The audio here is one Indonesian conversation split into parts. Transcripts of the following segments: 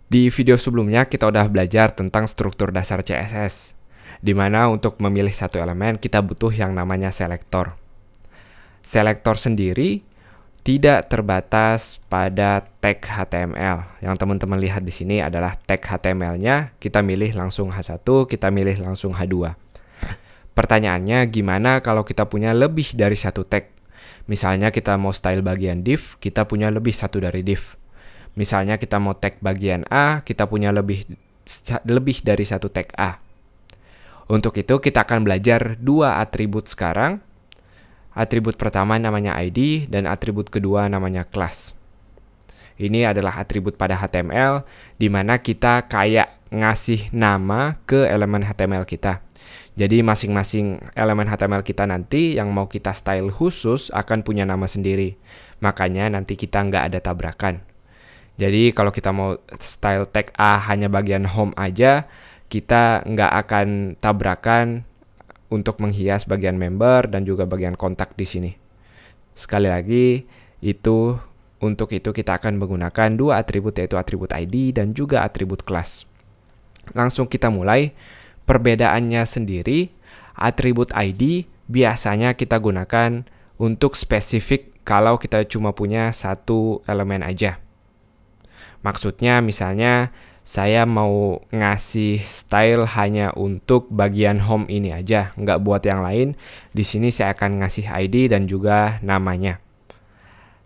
Di video sebelumnya kita udah belajar tentang struktur dasar CSS, di mana untuk memilih satu elemen kita butuh yang namanya selektor. Selektor sendiri tidak terbatas pada tag HTML. Yang teman-teman lihat di sini adalah tag HTML-nya, kita milih langsung H1, kita milih langsung H2. Pertanyaannya, gimana kalau kita punya lebih dari satu tag? Misalnya kita mau style bagian div, kita punya lebih satu dari div. Misalnya kita mau tag bagian A, kita punya lebih dari satu tag A. Untuk itu kita akan belajar dua atribut sekarang. Atribut pertama namanya ID dan atribut kedua namanya class. Ini adalah atribut pada HTML di mana kita kayak ngasih nama ke elemen HTML kita. Jadi masing-masing elemen HTML kita nanti yang mau kita style khusus akan punya nama sendiri. Makanya nanti kita nggak ada tabrakan. Jadi kalau kita mau style tag A hanya bagian home aja, kita nggak akan tabrakan untuk menghias bagian member dan juga bagian kontak di sini. Sekali lagi, untuk itu kita akan menggunakan dua atribut, yaitu atribut ID dan juga atribut class. Langsung kita mulai. Perbedaannya sendiri, atribut ID biasanya kita gunakan untuk spesifik kalau kita cuma punya satu elemen aja. Maksudnya misalnya saya mau ngasih style hanya untuk bagian home ini aja, nggak buat yang lain. Di sini saya akan ngasih ID dan juga namanya.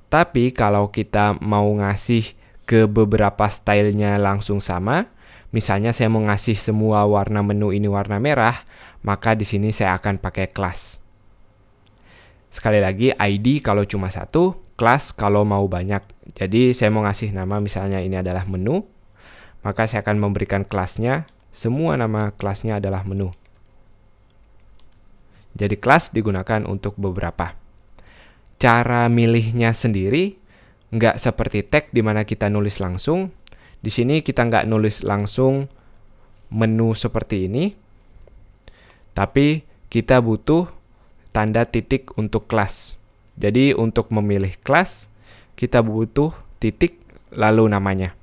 Tapi kalau kita mau ngasih ke beberapa stylenya langsung sama, misalnya saya mau ngasih semua warna menu ini warna merah, maka di sini saya akan pakai class. Sekali lagi, ID kalau cuma satu, class kalau mau banyak. Jadi saya mau ngasih nama misalnya ini adalah menu, maka saya akan memberikan kelasnya, semua nama kelasnya adalah menu. Jadi class digunakan untuk beberapa. Cara milihnya sendiri nggak seperti tag di mana kita nulis langsung. Di sini kita nggak nulis langsung menu seperti ini, tapi kita butuh tanda titik untuk kelas. Jadi untuk memilih kelas, kita butuh titik lalu namanya.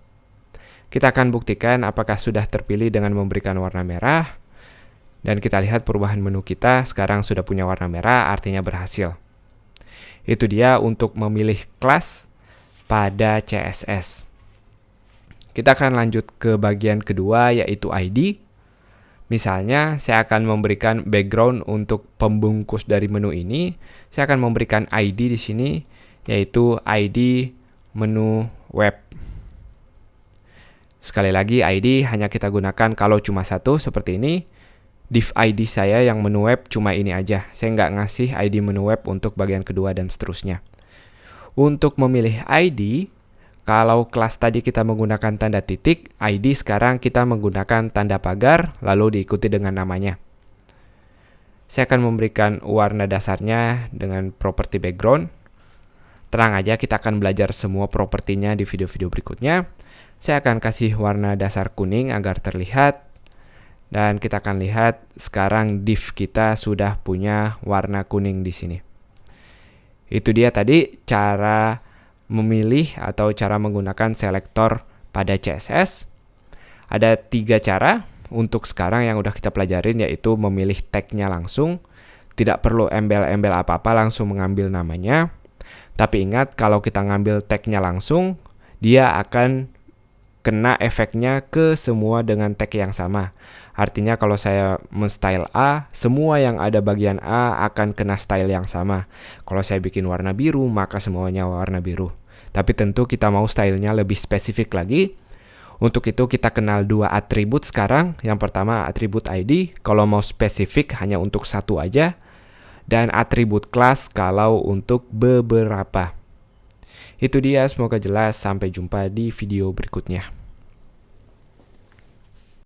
Kita akan buktikan apakah sudah terpilih dengan memberikan warna merah. Dan kita lihat perubahan menu kita sekarang sudah punya warna merah, artinya berhasil. Itu dia untuk memilih kelas pada CSS. Kita akan lanjut ke bagian kedua, yaitu ID. Misalnya, saya akan memberikan background untuk pembungkus dari menu ini. Saya akan memberikan ID di sini, yaitu ID menu web. Sekali lagi, ID hanya kita gunakan kalau cuma satu, seperti ini. Div ID saya yang menu web cuma ini aja. Saya nggak ngasih ID menu web untuk bagian kedua dan seterusnya. Untuk memilih ID, kalau kelas tadi kita menggunakan tanda titik, ID sekarang kita menggunakan tanda pagar, lalu diikuti dengan namanya. Saya akan memberikan warna dasarnya dengan properti background. Tenang aja, kita akan belajar semua propertinya di video-video berikutnya. Saya akan kasih warna dasar kuning agar terlihat. Dan kita akan lihat sekarang div kita sudah punya warna kuning di sini. Itu dia tadi cara memilih atau cara menggunakan selektor pada CSS. Ada 3 cara untuk sekarang yang udah kita pelajarin, yaitu memilih tag-nya langsung. Tidak perlu embel-embel apa-apa, langsung mengambil namanya. Tapi ingat, kalau kita ngambil tag-nya langsung, dia akan kena efeknya ke semua dengan tag yang sama. Artinya kalau saya men-style A, semua yang ada bagian A akan kena style yang sama. Kalau saya bikin warna biru, maka semuanya warna biru. Tapi tentu kita mau stylenya lebih spesifik lagi. Untuk itu kita kenal dua atribut sekarang. Yang pertama atribut ID, kalau mau spesifik hanya untuk satu aja. Dan atribut class kalau untuk beberapa. Itu dia, semoga jelas. Sampai jumpa di video berikutnya.